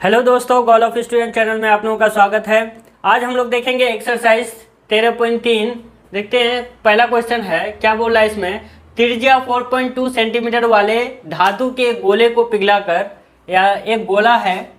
Hello दोस्तों, goal of student channel में आप लोगों का स्वागत है। आज हम लोग देखेंगे एक्सरसाइज 13.3। देखते हैं, पहला क्वेश्चन है, क्या बोल रहा है इसमें। त्रिज्या 4.2 सेंटीमीटर वाले धातु के गोले को पिघलाकर, या एक गोला है,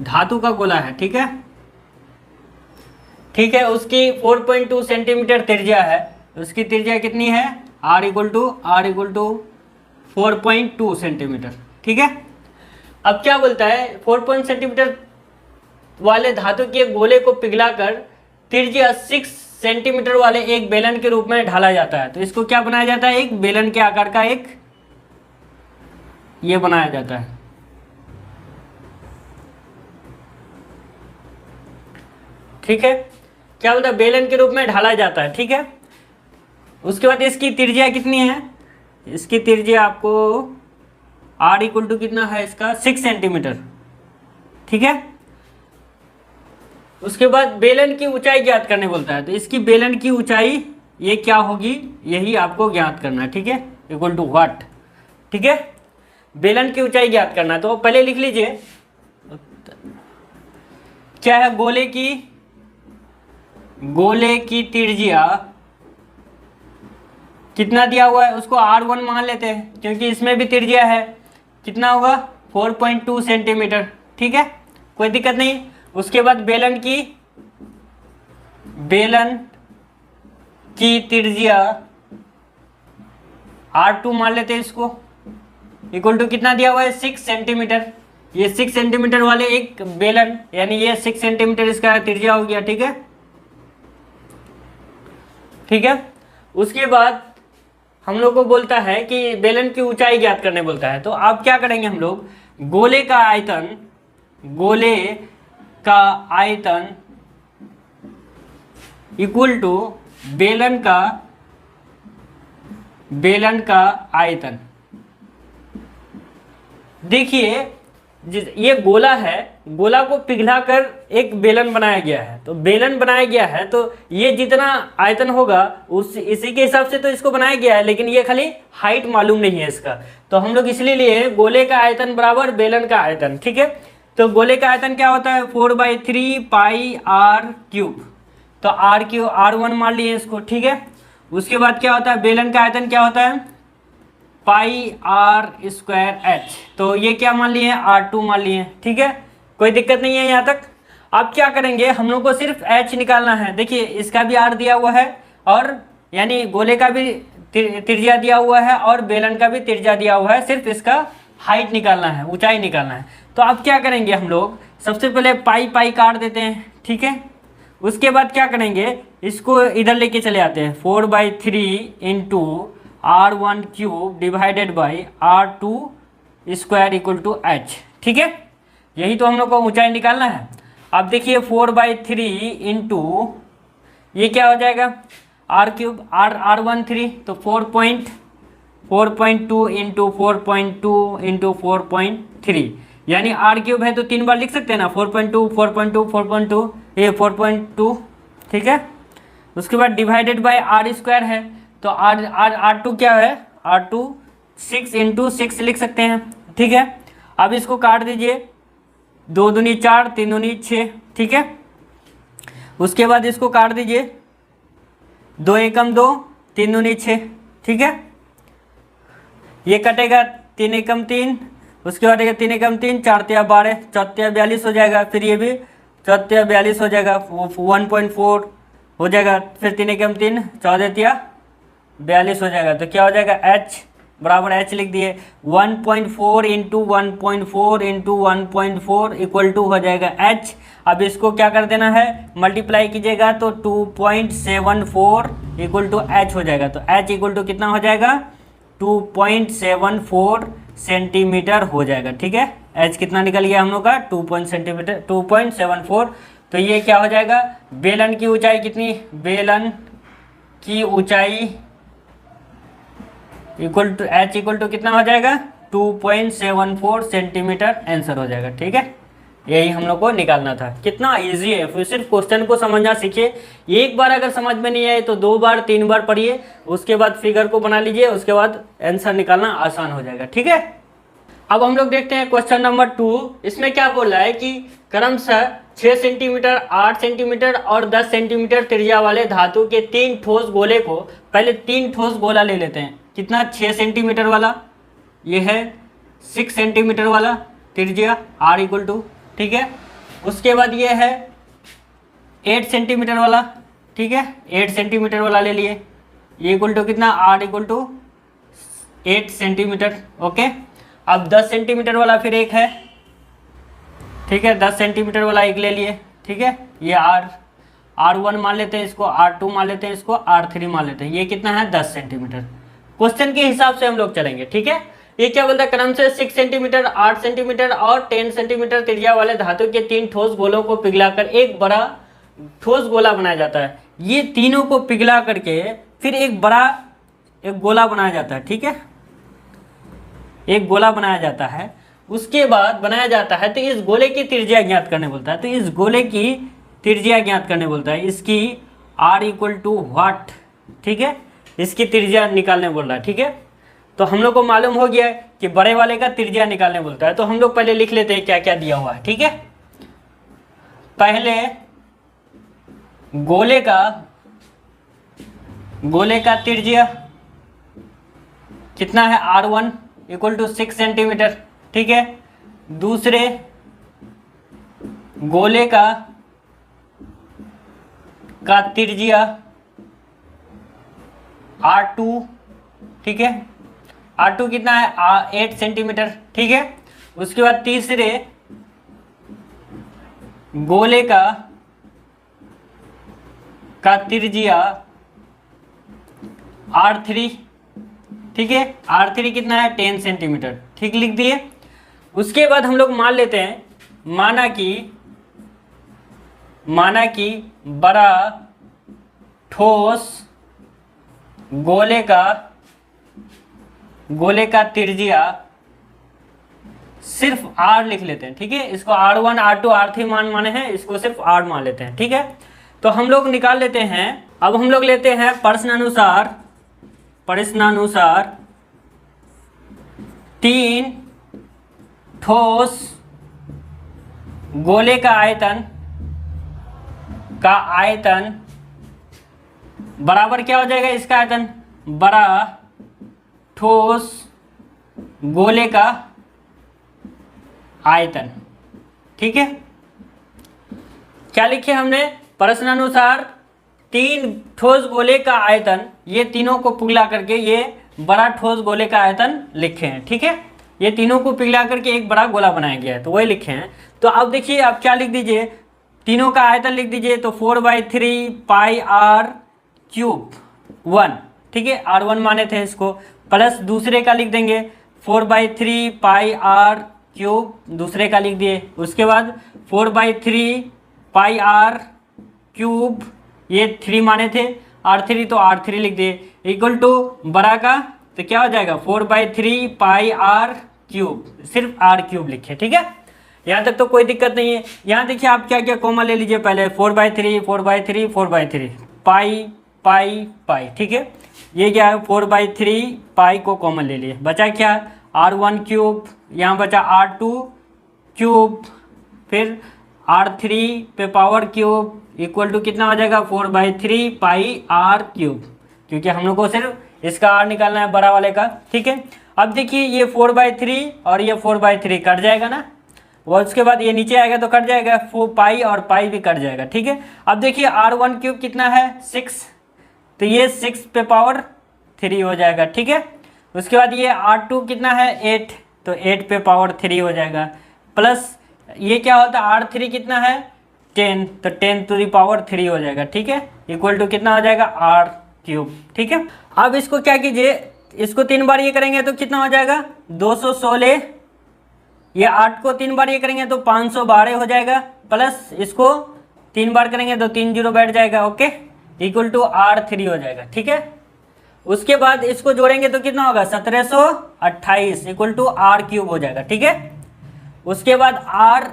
धातु का गोला है, ठीक है, उसकी 4.2 सेंटीमीटर त्रिज्या है। उसकी त्रिज्या कितनी है, r इक्वल टू 4.2 सेंटीमीटर, ठीक है। अब क्या बोलता है, 4 सेंटीमीटर वाले धातु के गोले को पिघलाकर त्रिज्या 6 सेंटीमीटर वाले एक बेलन के रूप में ढाला जाता है। तो इसको क्या बनाया जाता है, एक बेलन के आकार का एक ये बनाया जाता है, ठीक है। क्या बोलता है, बेलन के रूप में ढाला जाता है, ठीक है। उसके बाद इसकी त्रिज्या कितनी है, इसकी त्रिज्या आपको r इक्वल टू कितना है इसका 6 सेंटीमीटर, ठीक है। उसके बाद बेलन की ऊंचाई ज्ञात करने बोलता है। तो इसकी बेलन की ऊंचाई ये क्या होगी, यही आपको ज्ञात करना है, ठीक है। इक्वल टू व्हाट, ठीक है। बेलन की ऊंचाई ज्ञात करना है। तो पहले लिख लीजिए क्या है, गोले की त्रिज्या कितना दिया हुआ है, उसको r1 मान लेते हैं, क्योंकि इसमें भी त्रिज्या है। कितना होगा, 4.2 सेंटीमीटर, ठीक है, कोई दिक्कत नहीं। उसके बाद बेलन की त्रिज्या r2 मान लेते हैं, इसको इक्वल टू कितना दिया हुआ है, 6 सेंटीमीटर। ये 6 सेंटीमीटर वाले एक बेलन, यानी ये 6 सेंटीमीटर इसका त्रिज्या हो गया, ठीक है। उसके बाद हम लोग को बोलता है कि बेलन की ऊंचाई ज्ञात करने बोलता है। तो आप क्या करेंगे, हम लोग गोले का आयतन इक्वल टू बेलन का आयतन। देखिए, ये गोला है, गोला को पिघलाकर एक बेलन बनाया गया है। तो बेलन बनाया गया है, तो ये जितना आयतन होगा इसी के हिसाब से तो इसको बनाया गया है, लेकिन ये खाली हाइट मालूम नहीं है इसका। तो हम लोग इसलिए लिए गोले का आयतन बराबर बेलन का आयतन, ठीक है। तो गोले का आयतन क्या होता है, 4/3 पाई r क्यूब। तो r1 मान लिए इसको, ठीक है। उसके बाद क्या होता है, बेलन का आयतन क्या होता है, पाई r स्क्वायर h। तो ये क्या मान लिए हैं, r2 मान लिए हैं, ठीक है, कोई दिक्कत नहीं है यहाँ तक। अब क्या करेंगे, हम लोग को सिर्फ h निकालना है। देखिए, इसका भी r दिया हुआ है, और यानी गोले का भी त्रिज्या दिया हुआ है, और बेलन का भी त्रिज्या दिया हुआ है। सिर्फ इसका हाइट निकालना है, ऊंचाई निकालना है। तो अब क्या करेंगे, हम लोग सबसे पहले पाई काट देते हैं, ठीक है। उसके बाद क्या करेंगे, इसको इधर लेके चले आते हैं, 4/3 into r1 cube divided by r2 square equal to h, ठीक है। यही तो हम लोग को ऊंचाई निकालना है। अब देखिए, 4/3 इंटू ये क्या हो जाएगा, r क्यूब, r1 3, तो 4.2 इंटू 4.2 इंटू 4.3, यानी r क्यूब है तो 3 बार लिख सकते हैं ना, 4.2 ये 4.2, ठीक है। उसके बाद डिवाइडेड बाई r स्क्वायर है, तो r2 क्या है, r2 6 इंटू 6 लिख सकते हैं, ठीक है। अब इसको काट दीजिए, 2 दूनी 4, 3 दूनी 6, ठीक है। उसके बाद इसको काट दीजिए, 2 एकम 2, 3 दूनी 6, ठीक है। ये कटेगा, 3 एकम 3, उसके बाद 3 एकम 3, 4 तिया 12, 4 तिया 42 हो जाएगा। फिर ये भी 4 तिया 42 हो जाएगा, 1.4 हो जाएगा। फिर 3 एकम 3, 14 तिया 42 हो जाएगा। तो क्या हो जाएगा, h बराबर h लिख दिए, 1.4 इंटू 1.4 इंटू 1.4 इक्वल टू हो जाएगा h। अब इसको क्या कर देना है, मल्टीप्लाई कीजिएगा, तो 2.74 इक्वल टू h हो जाएगा। तो h इक्वल टू कितना हो जाएगा, 2.74 सेंटीमीटर हो जाएगा, ठीक है। h कितना निकल गया हम लोग का, 2.74। तो ये क्या हो जाएगा, बेलन की ऊंचाई कितनी, बेलन की ऊंचाई equal to h equal to कितना हो जाएगा, 2.74 सेंटीमीटर आंसर हो जाएगा, ठीक है। यही हम लोग को निकालना था। कितना इजी है, फिर सिर्फ क्वेश्चन को समझना सीखिए। एक बार अगर समझ में नहीं आए तो 2 बार 3 बार पढ़िए, उसके बाद फिगर को बना लीजिए, उसके बाद आंसर निकालना आसान हो जाएगा, ठीक है। अब हम लोग देखते हैं क्वेश्चन नंबर 2। इसमें क्या बोल रहा है कि क्रमशः 6 सेंटीमीटर, 8 सेंटीमीटर और 10 सेंटीमीटर त्रिज्या वाले धातु के 3 ठोस गोले को, पहले 3 ठोस गोला ले लेते हैं। कितना? 6 सेंटीमीटर वाला, ये है 6 सेंटीमीटर वाला त्रिज्या r इक्वल टू, ठीक है। उसके बाद ये है 8 सेंटीमीटर वाला, ठीक है, 8 सेंटीमीटर वाला ले लिए, ये इक्वल टू कितना? r equal to 8 centimetre, okay. अब 10 सेंटीमीटर वाला फिर एक है, ठीक है, 10 सेंटीमीटर वाला एक ले लिए, ठीक है। ये R1 मान लेते हैं इसको, R2 मान लेते हैं इसको, R3 मान लेते हैं। ये कितना है? 10 सेंटीमीटर। क्वेश्चन के हिसाब से हम लोग चलेंगे, ठीक है। ये क्या बोलता है? क्रम से 6 सेंटीमीटर, 8 सेंटीमीटर और 10 सेंटीमीटर त्रिज्या वाले धातु के 3 ठोस गोलों को पिघलाकर एक बड़ा ठोस गोला बनाया जाता है। ये तीनों को पिघला करके फिर एक गोला बनाया जाता है, ठीक है, एक गोला बनाया जाता है। उसके बाद बनाया जाता है तो इस गोले की त्रिज्या ज्ञात करने बोलता है। तो इस गोले की त्रिज्या ज्ञात करने बोलता है, इसकी r इक्वल टू व्हाट, ठीक है, इसकी त्रिज्या निकालने बोल रहा है, ठीक है। तो हम लोग को मालूम हो गया है कि बड़े वाले का त्रिज्या निकालने बोलता है। तो हम लोग पहले लिख लेते हैं क्या क्या दिया हुआ है, ठीक है। पहले गोले का त्रिज्या कितना है? R1 इक्वल टू 6 सेंटीमीटर, ठीक है। दूसरे गोले का त्रिज्या R2, ठीक है, R2 कितना है? 8 सेंटीमीटर, ठीक है। उसके बाद तीसरे गोले का त्रिज्या R3, ठीक है, R3 कितना है? 10 सेंटीमीटर, ठीक, लिख दिए। उसके बाद हम लोग मान लेते हैं, माना कि बड़ा ठोस गोले का त्रिज्या सिर्फ R लिख लेते हैं, ठीक है। इसको R1, R2, R3 माने हैं, इसको सिर्फ R मान लेते हैं, ठीक है। तो हम लोग निकाल लेते हैं। अब हम लोग लेते हैं प्रश्नानुसार 3 ठोस गोले का आयतन बराबर क्या हो जाएगा? इसका आयतन बड़ा ठोस गोले का आयतन, ठीक है। क्या लिखे हमने? प्रश्नानुसार 3 ठोस गोले का आयतन, ये तीनों को पिघला करके ये बड़ा ठोस गोले का आयतन लिखे हैं, ठीक है। ये तीनों को पिघला करके एक बड़ा गोला बनाया गया है, तो वही लिखे हैं। तो अब देखिए, आप क्या लिख दीजिए? तीनों का आयतन लिख दीजिए। तो 4/3 पाई r क्यूब 1, ठीक है, R1 माने थे इसको, प्लस दूसरे का लिख देंगे 4/3 पाई r क्यूब, दूसरे का लिख दिए। उसके बाद 4/3 पाई r क्यूब, ये 3 माने थे, R3 तो R3 लिख दिए, इक्वल टू बड़ा का तो क्या हो जाएगा? 4/3 पाई r क्यूब, सिर्फ r क्यूब लिखे, ठीक है। यहाँ तक तो कोई दिक्कत नहीं है। यहाँ देखिए, आप क्या क्या कॉमन ले लीजिए। पहले 4/3 4/3 4/3 पाई, ठीक है। ये क्या है? 4/3 पाई को कॉमन ले लिए, बचा क्या? R1 क्यूब, यहाँ बचा R2 क्यूब, फिर R3 पे पावर क्यूब, इक्वल टू कितना हो जाएगा? 4/3 पाई r क्यूब, क्योंकि हम लोग को सिर्फ इसका r निकालना है, बड़ा वाले का, ठीक है। अब देखिए, ये 4/3 और ये 4/3 कट जाएगा ना, और उसके बाद ये नीचे आएगा तो कट जाएगा, 4 पाई और पाई भी कट जाएगा, ठीक है। अब देखिए, R1 क्यूब कितना है? 6, तो ये 6 पे पावर 3 हो जाएगा, ठीक है। उसके बाद ये R2 कितना है? 8, तो 8 पे पावर 3 हो जाएगा, प्लस ये क्या होता है? R3 कितना है? 10, तो 10 टू द पावर 3 हो जाएगा, ठीक है, इक्वल टू कितना हो जाएगा? r क्यूब, ठीक है। अब इसको क्या कीजिए, इसको 3 बार ये करेंगे तो कितना हो जाएगा? 216, ये 8 को 3 बार ये करेंगे तो 512 हो जाएगा, प्लस इसको 3 बार करेंगे तो 3 0 बैठ जाएगा, ओके, इक्वल टू R3 हो जाएगा, ठीक है। उसके बाद इसको जोड़ेंगे तो कितना होगा? 1728 इक्वल टू r क्यूब हो जाएगा, ठीक है। उसके बाद r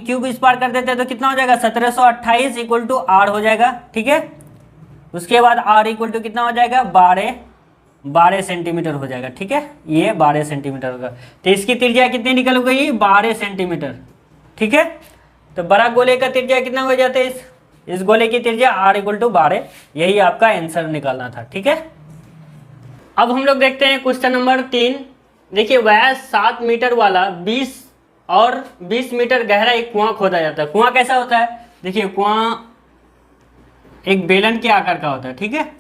क्यूब इस बार कर देते हैं तो कितना हो जाएगा? 1728 इक्वल टू r हो जाएगा, ठीक है। उसके बाद r इक्वल टू कितना हो जाएगा? 12, 12 सेंटीमीटर हो जाएगा। ठीक है, ये 12 सेंटीमीटर होगा। तो इसकी त्रिज्या कितनी निकल गई? 12 सेंटीमीटर। ठीक है, तो बड़ा गोले का त्रिज्या कितना हो जाता है? इस गोले की त्रिज्या r = 12। यही आपका आंसर निकालना था। ठीक है, अब हम लोग देखते हैं क्वेश्चन नंबर 3। देखिए, व्यास 7 मीटर वाला 20 और 20 मीटर गहरा एक कुआं खोदा जाता है। कुआं कैसा होता है? देखिए, कुआं एक बेलन के आकार का होता है। ठीक है,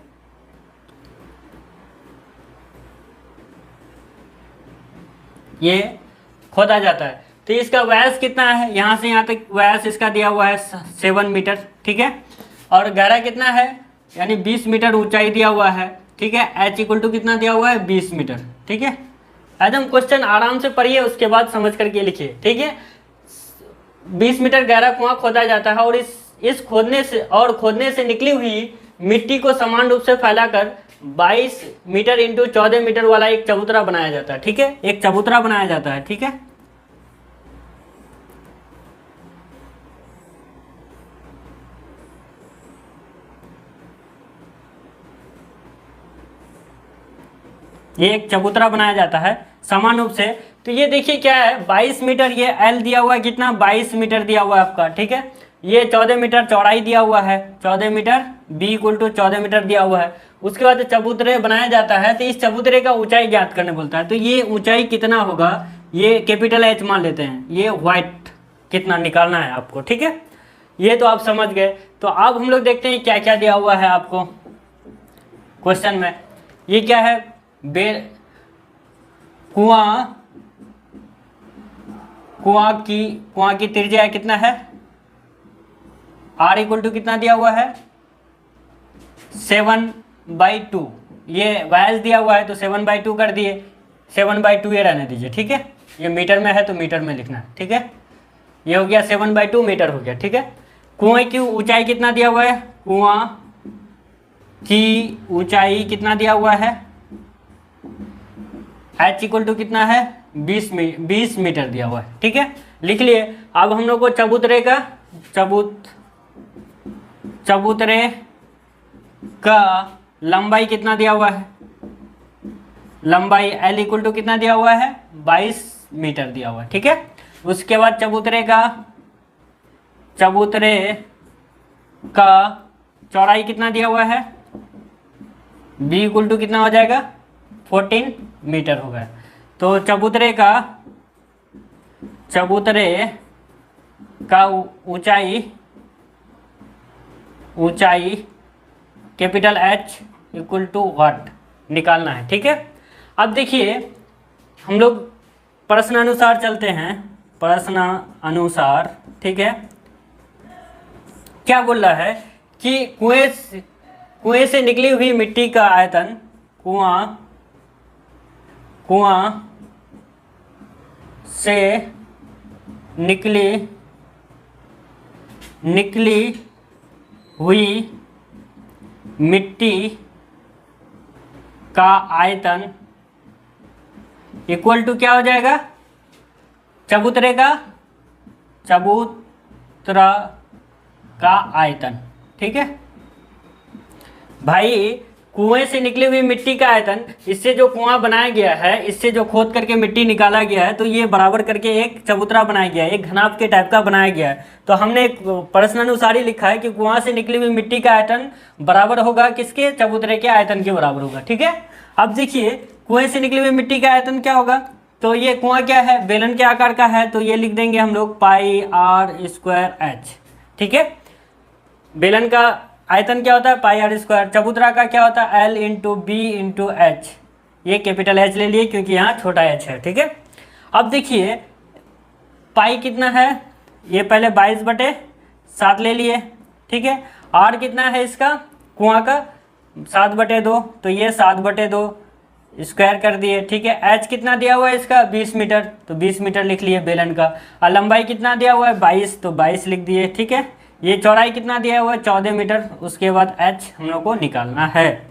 ये खोदा जाता है। तो इसका व्यास कितना है? यहाँ से यहाँ तक व्यास इसका दिया हुआ है 7 मीटर। ठीक है, और गहरा कितना है? यानी 20 मीटर ऊंचाई दिया हुआ है। ठीक है, h = कितना दिया हुआ है? 20 मीटर। ठीक है, एकदम क्वेश्चन आराम से पढ़िए, उसके बाद समझ करके लिखिए। ठीक है, 20 मीटर गहरा कुआं खोदा जाता है और इस खोदने से निकली हुई मिट्टी को समान रूप से फैलाकर 22 मीटर इंटू 14 मीटर वाला एक चबूतरा बनाया जाता है। ठीक है, एक चबूतरा बनाया जाता है। ठीक है, ये एक चबूतरा बनाया जाता है समान रूप से। तो ये देखिए क्या है, 22 मीटर, ये L दिया हुआ है कितना? 22 मीटर दिया हुआ है आपका। ठीक है, ये 14 मीटर चौड़ाई दिया हुआ है, 14 मीटर, B = 14 मीटर दिया हुआ है। उसके बाद चबूतरे बनाया जाता है। तो इस चबूतरे का ऊंचाई ज्ञात करने बोलता है। तो ये ऊंचाई कितना होगा? ये कैपिटल H मान लेते हैं। ये वाइट कितना निकालना है आपको। ठीक है, ये तो आप समझ गए। तो अब हम लोग देखते हैं क्या क्या दिया हुआ है आपको क्वेश्चन में। ये क्या है? कुआं की त्रिज्या कितना है? r = कितना दिया हुआ है? 7/2। ये व्यास दिया हुआ है तो 7/2 कर दिए। 7/2 ये रहने दीजिए। ठीक है, ये मीटर में है तो मीटर में लिखना है। ठीक है, ये हो गया 7/2 मीटर हो गया। ठीक है, कुएं की ऊंचाई कितना दिया हुआ है? कुआं की ऊंचाई कितना दिया हुआ है? h = कितना है? 20 मीटर दिया हुआ है। ठीक है, लिख लिए। अब हम लोग को चबूतरे का लंबाई कितना दिया हुआ है? लंबाई L = कितना दिया हुआ है? 22 मीटर दिया हुआ है। ठीक है, उसके बाद चबूतरे का चौड़ाई कितना दिया हुआ है? B = कितना हो जाएगा? 14 मीटर हो गया। तो चबूतरे का ऊंचाई कैपिटल H = व्हाट निकालना है। ठीक है, अब देखिए हम लोग प्रश्न अनुसार चलते हैं। प्रश्न अनुसार, ठीक है, क्या बोल रहा है कि कुएं से निकली हुई मिट्टी का आयतन, कुआं से निकली हुई मिट्टी का आयतन = क्या हो जाएगा? चबूतरा का आयतन। ठीक है भाई, कुएं से निकली हुई मिट्टी का आयतन, इससे जो कुआं बनाया गया है, इससे जो खोद करके मिट्टी निकाला गया है, तो ये बराबर करके एक चबूतरा बनाया गया है, एक घनाभ के टाइप का बनाया गया है। तो हमने एक प्रश्नानुसार ही लिखा है कि कुआं से निकली हुई मिट्टी का आयतन बराबर होगा किसके? चबूतरे के आयतन के बराबर होगा। ठीक है, अब देखिए कुएं से निकली हुई मिट्टी का आयतन क्या होगा? तो ये कुआं क्या है? बेलन के आकार का है, तो ये लिख देंगे हम लोग πr²h। ठीक है, बेलन का आयतन क्या होता है? πr²। चबूतरा का क्या होता है? L × B × H। ये कैपिटल H ले लिए क्योंकि यहाँ छोटा h है। ठीक है, अब देखिए पाई कितना है? ये पहले 22/7 ले लिए। ठीक है, r कितना है इसका? कुआं का 7/2, तो ये 7/2 स्क्वायर कर दिए। ठीक है, h कितना दिया हुआ है इसका? 20 मीटर, तो 20 मीटर लिख लिए बेलन का। और लंबाई कितना दिया हुआ है? 22, तो 22 लिख दिए। ठीक है, ये चौड़ाई कितना दिया हुआ है? 14 मीटर। उसके बाद h हम लोग को निकालना है,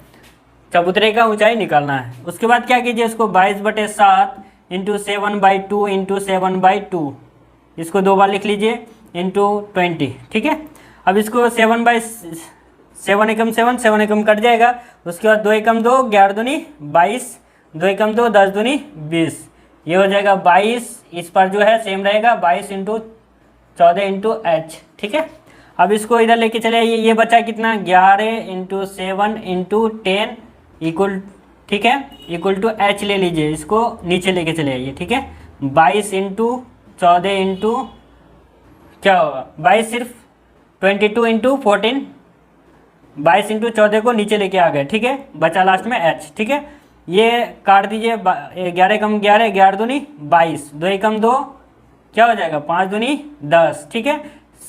चबूतरे का ऊंचाई निकालना है। उसके बाद क्या कीजिए, इसको 22/7 × 7/2 × 7/2, इसको 2 बार लिख लीजिए, × 20। ठीक है, अब इसको 7 एकम 7, 7 एकम कट जाएगा। उसके बाद 2 एकम 2, 11 दूनी 22, 2 एकम 2, 10 दूनी 20, ये हो जाएगा 22। इस पर जो है सेम रहेगा 22 इंटू 14 इंटू एच, ठीक है। अब इसको इधर लेके चले आइए, ये बचा कितना 11 इंटू 7 इंटू 10 इक्वल, ठीक है, इक्वल टू एच ले लीजिए, इसको नीचे लेके चले आइए, ठीक है। 22 इंटू 14 इंटू क्या होगा 22 सिर्फ 22 इंटू 14, 22 इंटू 14 को नीचे लेके आ गए, ठीक है। बचा लास्ट में एच, ठीक है। ये काट दीजिए, 11 कम 11, 11 दूनी 22, 2 एकम 2, क्या हो जाएगा 5 दूनी 10, ठीक है।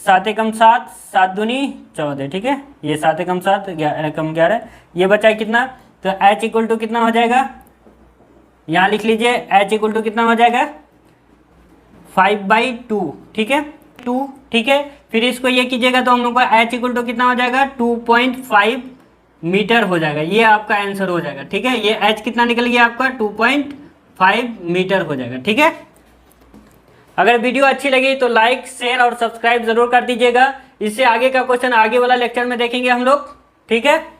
7 एकम 7, 7 दूनी 14, ठीक है। ये 7 एकम 7, 11 एकम 11, ये बचा कितना, तो h इक्वल टू कितना हो जाएगा, यहाँ लिख लीजिए h इक्वल टू कितना हो जाएगा 5/2, ठीक है, 2, ठीक है। फिर इसको ये कीजिएगा तो हम लोग का h इक्वल टू कितना हो जाएगा 2.5 मीटर हो जाएगा, ये आपका आंसर हो जाएगा, ठीक है। ये h कितना निकल गया आपका 2.5 मीटर हो जाएगा, ठीक है। अगर वीडियो अच्छी लगी तो लाइक शेयर और सब्सक्राइब जरूर कर दीजिएगा। इससे आगे का क्वेश्चन आगे वाला लेक्चर में देखेंगे हम लोग, ठीक है।